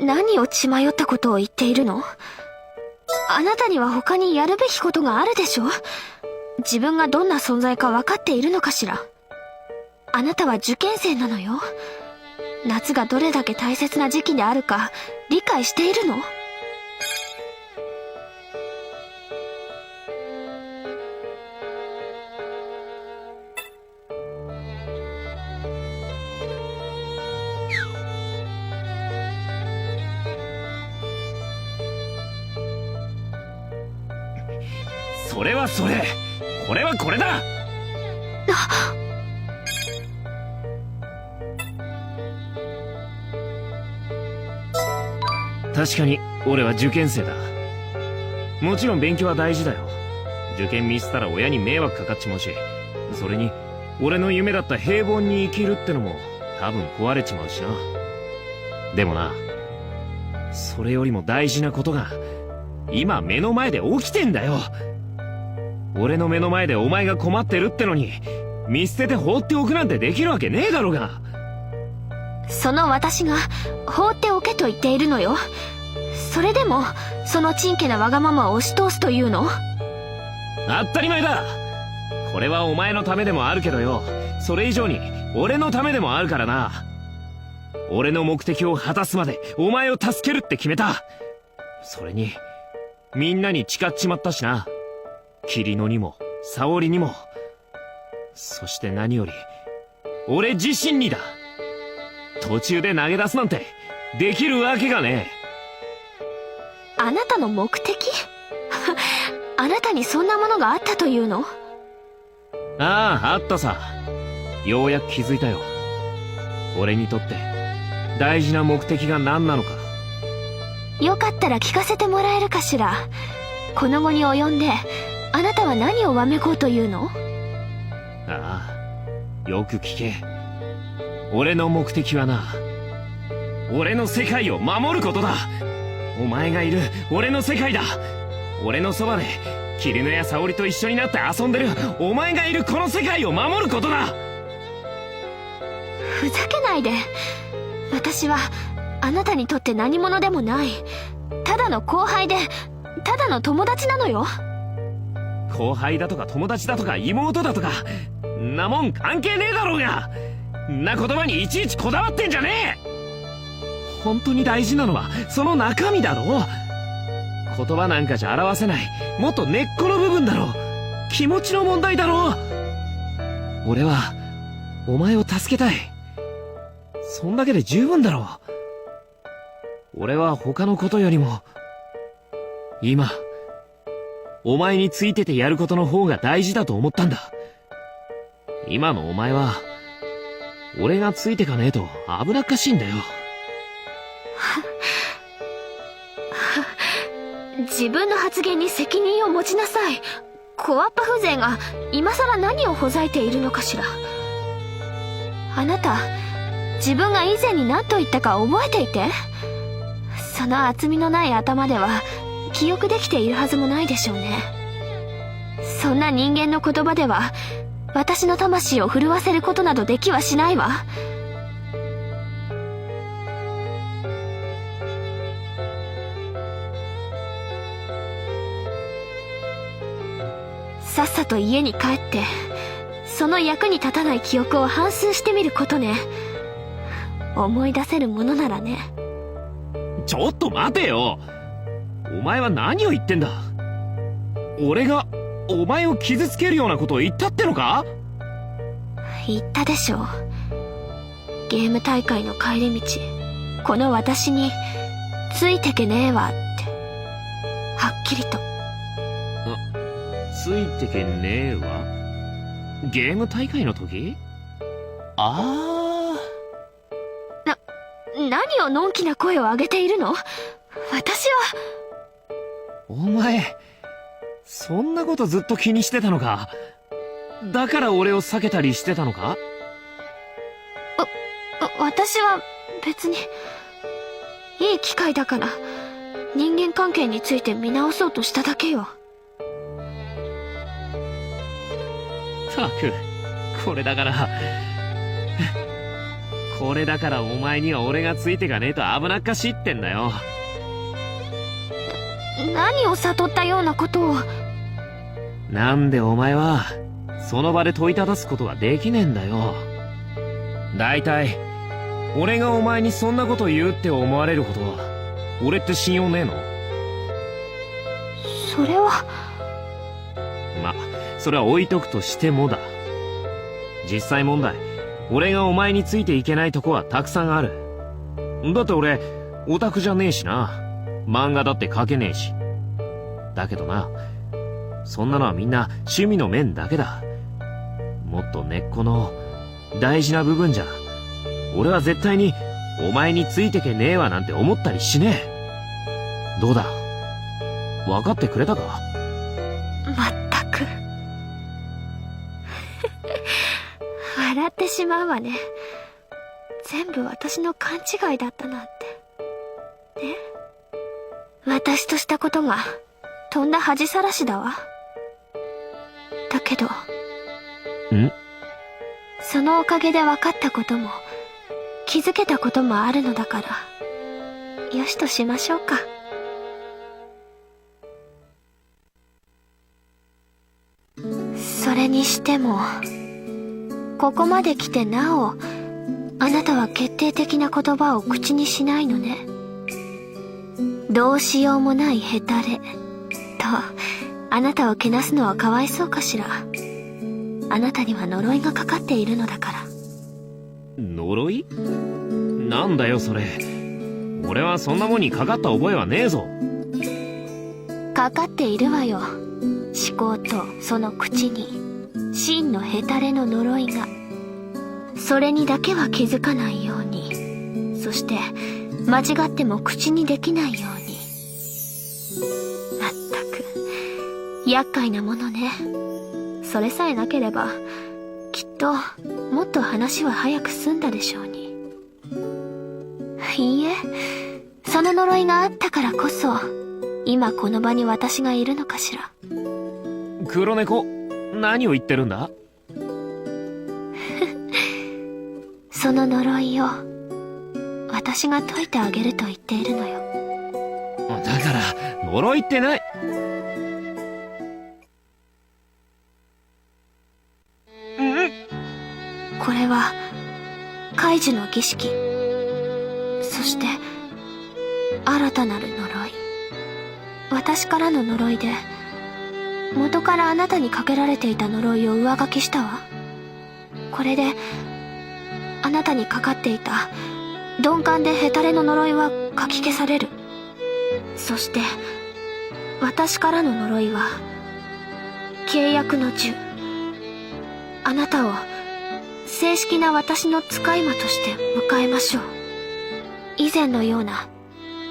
何を血迷ったことを言っているの？あなたには他にやるべきことがあるでしょ？自分がどんな存在か分かっているのかしら？あなたは受験生なのよ。夏がどれだけ大切な時期であるか理解しているの？それはそれ、これはこれだ。確かに俺は受験生だ。もちろん勉強は大事だよ。受験ミスったら親に迷惑かかっちまうし、それに俺の夢だった平凡に生きるってのも多分壊れちまうしな。でもな、それよりも大事なことが今目の前で起きてんだよ。俺の目の前でお前が困ってるってのに見捨てて放っておくなんてできるわけねえだろうが。その私が放っておけと言っているのよ。それでもそのちんけなわがままを押し通すというの？当たり前だ。これはお前のためでもあるけどよ、それ以上に俺のためでもあるからな。俺の目的を果たすまでお前を助けるって決めた。それにみんなに誓っちまったしな。霧野にも沙織にも、そして何より俺自身にだ。途中で投げ出すなんてできるわけがねえ。あなたの目的？あなたにそんなものがあったというの？ああ、あったさ。ようやく気づいたよ。俺にとって大事な目的が何なのか。よかったら聞かせてもらえるかしら。この後に及んであなたは何をわめこうというの？ああ、よく聞け。俺の目的はな、俺の世界を守ることだ。お前がいる俺の世界だ。俺のそばで桐野や沙織と一緒になって遊んでるお前がいるこの世界を守ることだ。ふざけないで。私はあなたにとって何者でもない、ただの後輩でただの友達なのよ。後輩だとか友達だとか妹だとかんなもん関係ねえだろうが。んな言葉にいちいちこだわってんじゃねえ。本当に大事なのはその中身だろ。言葉なんかじゃ表せないもっと根っこの部分だろ。気持ちの問題だろ。俺はお前を助けたい、そんだけで十分だろ。俺は他のことよりも今お前についててやることの方が大事だと思ったんだ。今のお前は俺がついてかねえと危なっかしいんだよ。自分の発言に責任を持ちなさい。コアッパ風情が今さら何をほざいているのかしら。あなた、自分が以前に何と言ったか覚えていて。その厚みのない頭では記憶できているはずもないでしょうね。そんな人間の言葉では私の魂を震わせることなどできはしないわ。さっさと家に帰ってその役に立たない記憶を反芻してみることね。思い出せるものならね。ちょっと待てよ。お前は何を言ってんだ。俺がお前を傷つけるようなことを言ったってのか。言ったでしょう。ゲーム大会の帰り道、この私についてけねえわってはっきりと。ついてけねえわ。ゲーム大会の時？ああ。何をのんきな声を上げているの？私は。お前そんなことずっと気にしてたのか。だから俺を避けたりしてたのか。私は別にいい機会だから人間関係について見直そうとしただけよ。ったく、これだからこれだからお前には俺がついてかねえと危なっかしいってんだよ。何を悟ったようなことを。なんでお前はその場で問いただすことができねえんだよ。だいたい俺がお前にそんなこと言うって思われるほど俺って信用ねえの？それは。それは置いとくとしてもだ。実際問題、俺がお前についていけないとこはたくさんある。だって俺オタクじゃねえしな。漫画だって描けねえし。だけどな、そんなのはみんな趣味の面だけだ。もっと根っこの大事な部分じゃ俺は絶対にお前についてけねえわなんて思ったりしねえ。どうだ、分かってくれたか？まったく笑ってしまうわね。全部私の勘違いだったなんてね。私としたことがとんだ恥さらしだわ。だけどそのおかげで分かったことも気づけたこともあるのだから、よしとしましょうか。それにしてもここまで来てなおあなたは決定的な言葉を口にしないのね。どうしようもないヘタレとあなたをけなすのはかわいそうかしら。あなたには呪いがかかっているのだから。呪い？なんだよそれ。俺はそんなもんにかかった覚えはねえぞ。かかっているわよ。思考とその口に真のヘタレの呪いが。それにだけは気づかないように、そして間違っても口にできないように。まったく厄介なものね。それさえなければきっともっと話は早く済んだでしょうに。いいえ、その呪いがあったからこそ今この場に私がいるのかしら。黒猫、何を言ってるんだ？その呪いを私が解いてあげると言っているのよ。だから呪いってない。これは解除の儀式、そして新たなる呪い。私からの呪いで元からあなたにかけられていた呪いを上書きしたわ。これであなたにかかっていた鈍感でヘタレの呪いは書き消される。そして私からの呪いは契約の呪。あなたを正式な私の使い魔として迎えましょう。以前のような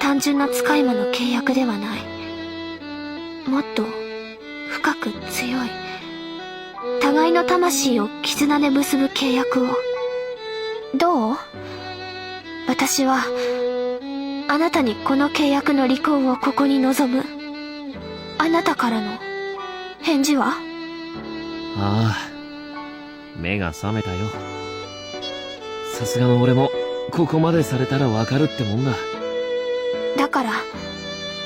単純な使い魔の契約ではない。もっと深く強い互いの魂を絆で結ぶ契約を。どう？私はあなたにこの契約の履行をここに望む。あなたからの返事は？ああ、目が覚めたよ。さすがの俺もここまでされたらわかるってもんだ。だから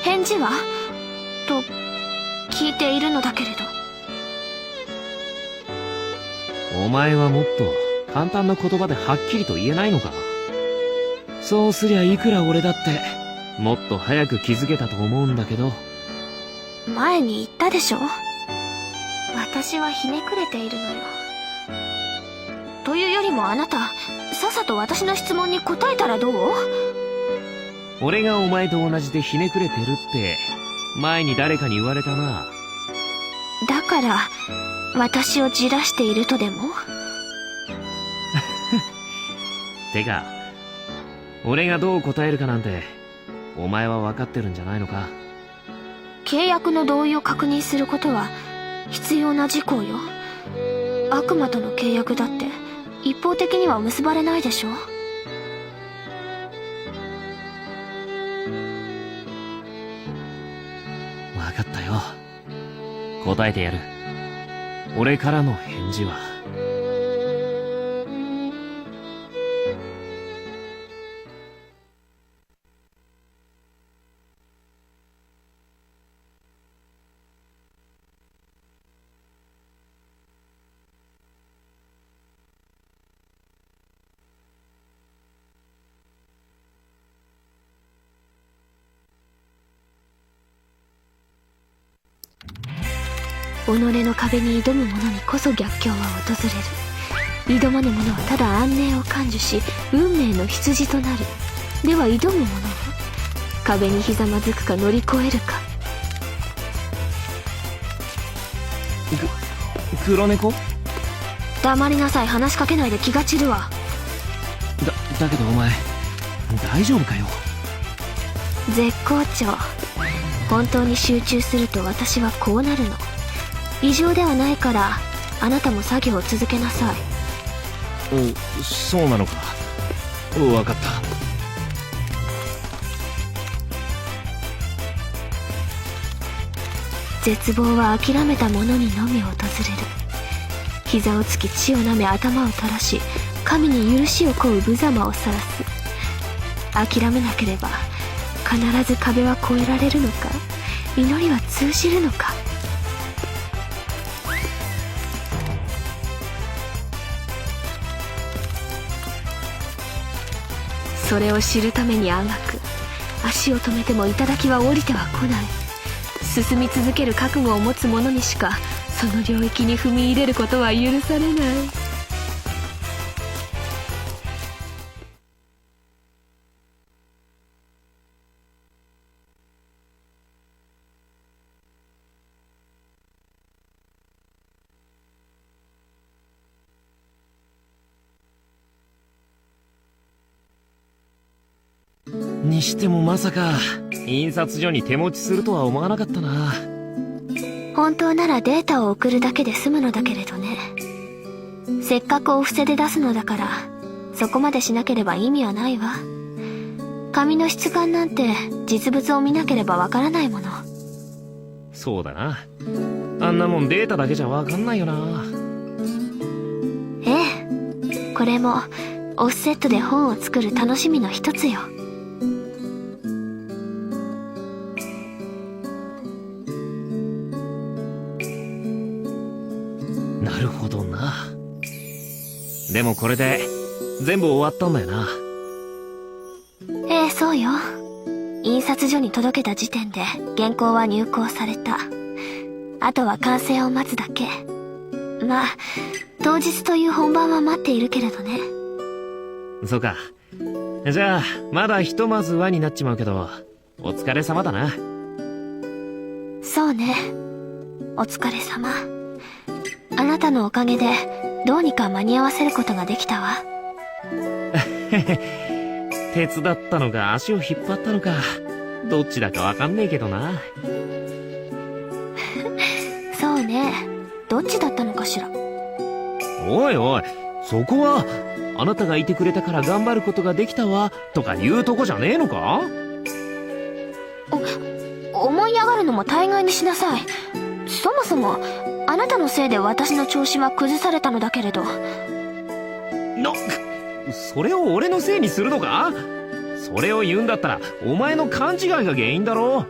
返事は？と聞いているのだけれど。お前はもっと簡単な言葉ではっきりと言えないのか？そうすりゃいくら俺だってもっと早く気づけたと思うんだけど。前に言ったでしょ。私はひねくれているのよ。というよりもあなたさっさと私の質問に答えたらどう？俺がお前と同じでひねくれてるって前に誰かに言われたな。だから私をじらしているとでも？てか俺がどう答えるかなんてお前は分かってるんじゃないのか？契約の同意を確認することは必要な事項よ。悪魔との契約だって一方的には結ばれないでしょ。分かったよ。答えてやる。俺からの返事は己の壁に挑む者にこそ逆境は訪れる。挑まぬ者はただ安寧を感受し、運命の羊となる。では挑む者は壁にひざまずくか乗り越えるか。黒猫？黙りなさい。話しかけないで気が散るわ。だけどお前大丈夫かよ。絶好調。本当に集中すると私はこうなるの。異常ではないからあなたも作業を続けなさい。そうなのか。分かった。絶望は諦めた者にのみ訪れる。膝をつき血を舐め頭を垂らし、神に許しを請う無様を晒す。諦めなければ必ず壁は越えられるのか、祈りは通じるのか。それを知るためにあがく。足を止めても頂は降りては来ない。進み続ける覚悟を持つ者にしかその領域に踏み入れることは許されない。にしてもまさか印刷所に手持ちするとは思わなかったな。本当ならデータを送るだけで済むのだけれどね。せっかくお布施で出すのだからそこまでしなければ意味はないわ。紙の質感なんて実物を見なければわからないもの。そうだな。あんなもんデータだけじゃわかんないよな。ええ、これもオフセットで本を作る楽しみの一つよ。なるほどな。でもこれで全部終わったんだよな。ええ、そうよ。印刷所に届けた時点で原稿は入稿された。あとは完成を待つだけ。まあ当日という本番は待っているけれどね。そうか。じゃあまだひとまずはになっちまうけど、お疲れ様だな。そうね、お疲れ様。あなたのおかげでどうにか間に合わせることができたわ。手伝ったのか足を引っ張ったのかどっちだかわかんねえけどな。そうね、どっちだったのかしら。おいおい、そこはあなたがいてくれたから頑張ることができたわとか言うとこじゃねえのか。思い上がるのも大概にしなさい。そもそもあなたのせいで私の調子は崩されたのだけれど。それを俺のせいにするのか。それを言うんだったらお前の勘違いが原因だろ。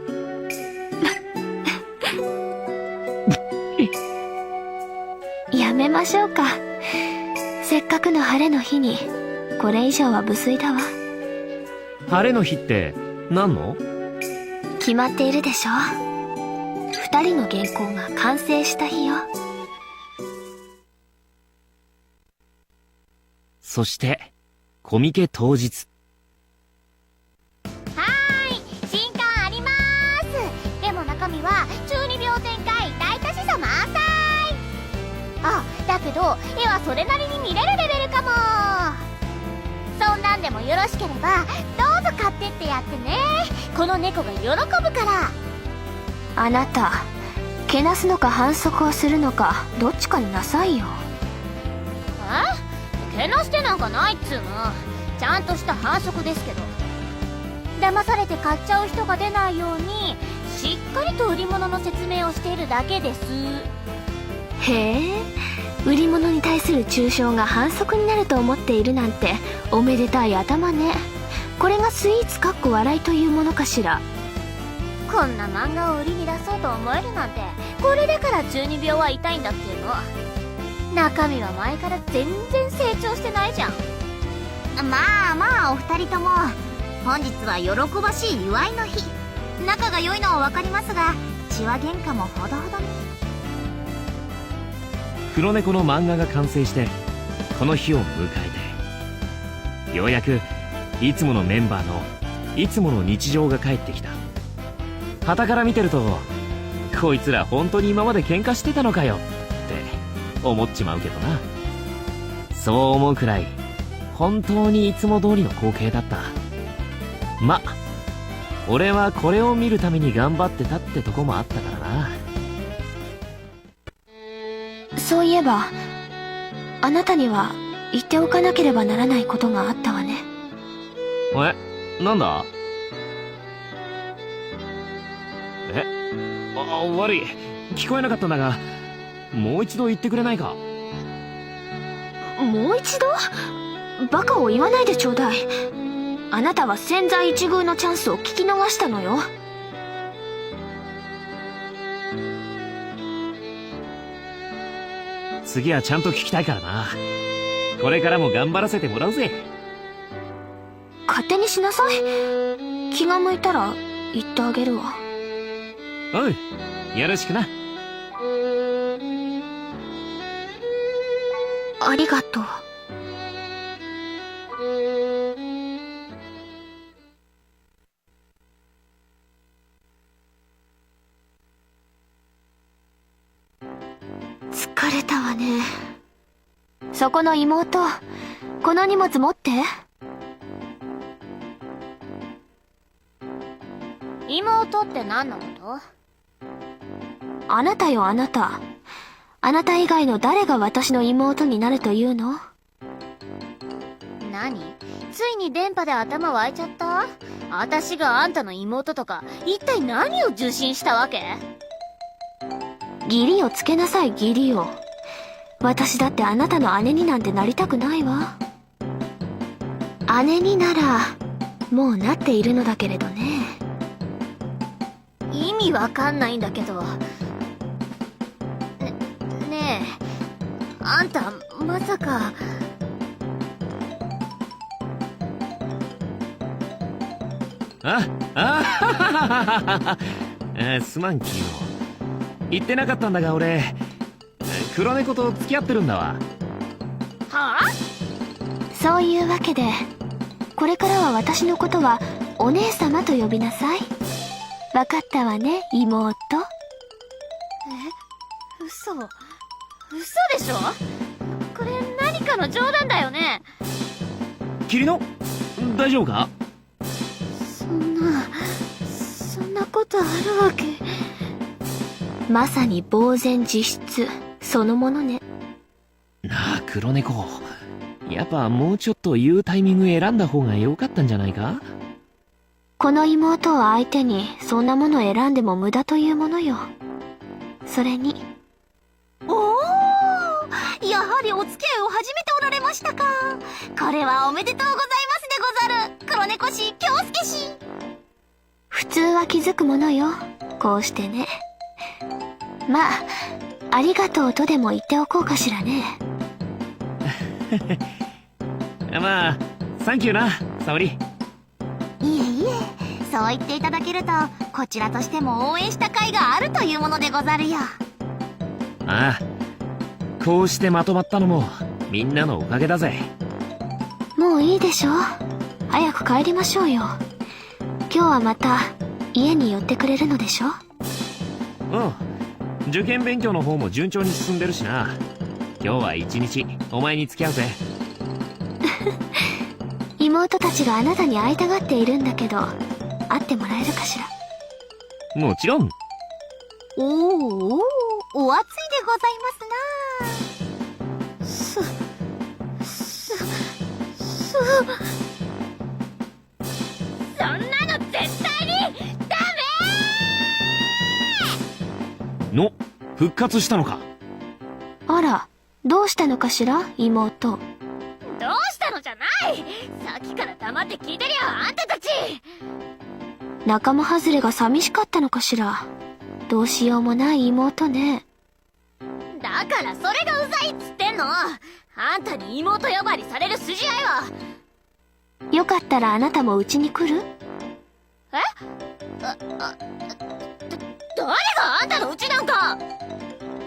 やめましょうか。せっかくの晴れの日にこれ以上は無粋だわ。晴れの日って何の？決まっているでしょ。二人の原稿が完成した日よ。そしてコミケ当日。はーい、新刊ありまーす。でも中身は中二病展開大多思想満載。あ、だけど絵はそれなりに見れるレベルかも。そんなんでもよろしければどうぞ買ってってやってね。この猫が喜ぶから。あなた、けなすのか反則をするのかどっちかになさいよ。けなしてなんかないっつうの。ちゃんとした反則ですけど。騙されて買っちゃう人が出ないようにしっかりと売り物の説明をしているだけです。へえ、売り物に対する抽象が反則になると思っているなんておめでたい頭ね。これがスイーツ笑いというものかしら。こんな漫画を売りに出そうと思えるなんて、これだから中二病は痛いんだっていうの。中身は前から全然成長してないじゃん。まあまあお二人とも本日は喜ばしい祝いの日。仲が良いのは分かりますが血は喧嘩もほどほどに。黒猫の漫画が完成してこの日を迎えて、ようやくいつものメンバーのいつもの日常が帰ってきた。傍から見てると、こいつら本当に今まで喧嘩してたのかよって思っちまうけどな。そう思うくらい本当にいつも通りの光景だった。ま、俺はこれを見るために頑張ってたってとこもあったからな。そういえば、あなたには言っておかなければならないことがあったわね。なんだ？悪い。聞こえなかったんだが、もう一度言ってくれないか？もう一度？バカを言わないでちょうだい。あなたは千載一遇のチャンスを聞き逃したのよ。次はちゃんと聞きたいからな。これからも頑張らせてもらうぜ。勝手にしなさい。気が向いたら言ってあげるわ。おう、よろしくな。ありがとう。疲れたわね。そこの妹、この荷物持って。妹って何のこと？あなたよ、あなた。あなた以外の誰が私の妹になるというの？何？ついに電波で頭湧いちゃった？私があんたの妹とか、一体何を受信したわけ？義理をつけなさい、義理を。私だってあなたの姉になんてなりたくないわ。姉になら、もうなっているのだけれどね。意味わかんないんだけど。ねえ、あんた、まさか。すまんキヨ。言ってなかったんだが俺、黒猫と付き合ってるんだわ。はあ？そういうわけで、これからは私のことはお姉様と呼びなさい。わかったわね、妹。嘘でしょ？これ何かの冗談だよね？キリノ、大丈夫か？そんなことあるわけ。まさに呆然自失そのものね。なあ黒猫、やっぱもうちょっと言うタイミング選んだ方が良かったんじゃないか？この妹を相手にそんなものを選んでも無駄というものよ。それに。おー、やはりお付き合いを始めておられましたか。これはおめでとうございますでござる、黒猫氏、京介氏。普通は気づくものよ、こうしてね。まあ、ありがとうとでも言っておこうかしらね。まあ、サンキューな、沙織。いえいえ、そう言っていただけると、こちらとしても応援した甲斐があるというものでござるよ。ああ、こうしてまとまったのもみんなのおかげだぜ。もういいでしょ。早く帰りましょうよ。今日はまた家に寄ってくれるのでしょ？うん、受験勉強の方も順調に進んでるしな。今日は一日お前に付き合うぜ。妹たちがあなたに会いたがっているんだけど、会ってもらえるかしら？もちろん。お熱いでございますな。そんなの絶対にダメの、復活したのか？あら、どうしたのかしら、妹。どうしたのじゃない。さっきから黙って聞いてるよ、あんたたち。仲間外れが寂しかったのかしら。どうしようもない妹ね。だからそれがうざいっつってんの。あんたに妹呼ばわりされる筋合いは。よかったらあなたもうちに来る？誰があんたのうちなんか。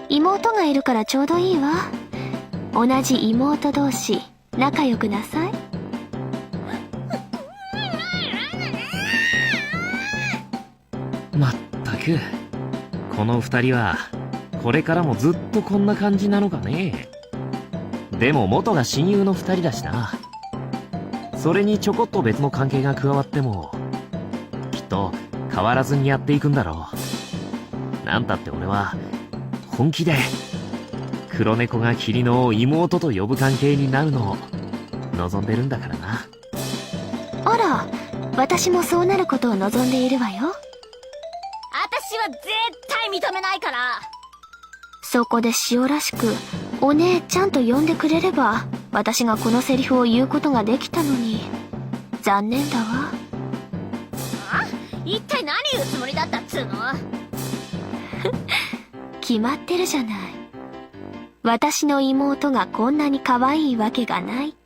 妹がいるからちょうどいいわ。同じ妹同士仲良くなさい。まったく、この二人はこれからもずっとこんな感じなのかね。でも元が親友の二人だしな。それにちょこっと別の関係が加わってもきっと変わらずにやっていくんだろう。なんたって俺は本気で黒猫が霧の妹と呼ぶ関係になるのを望んでるんだからな。あら、私もそうなることを望んでいるわよ。私は絶対認めないから。そこで塩らしくお姉ちゃんと呼んでくれれば私がこのセリフを言うことができたのに。残念だわ。一体何言うつもりだったっつうの？決まってるじゃない。私の妹がこんなに可愛いわけがない。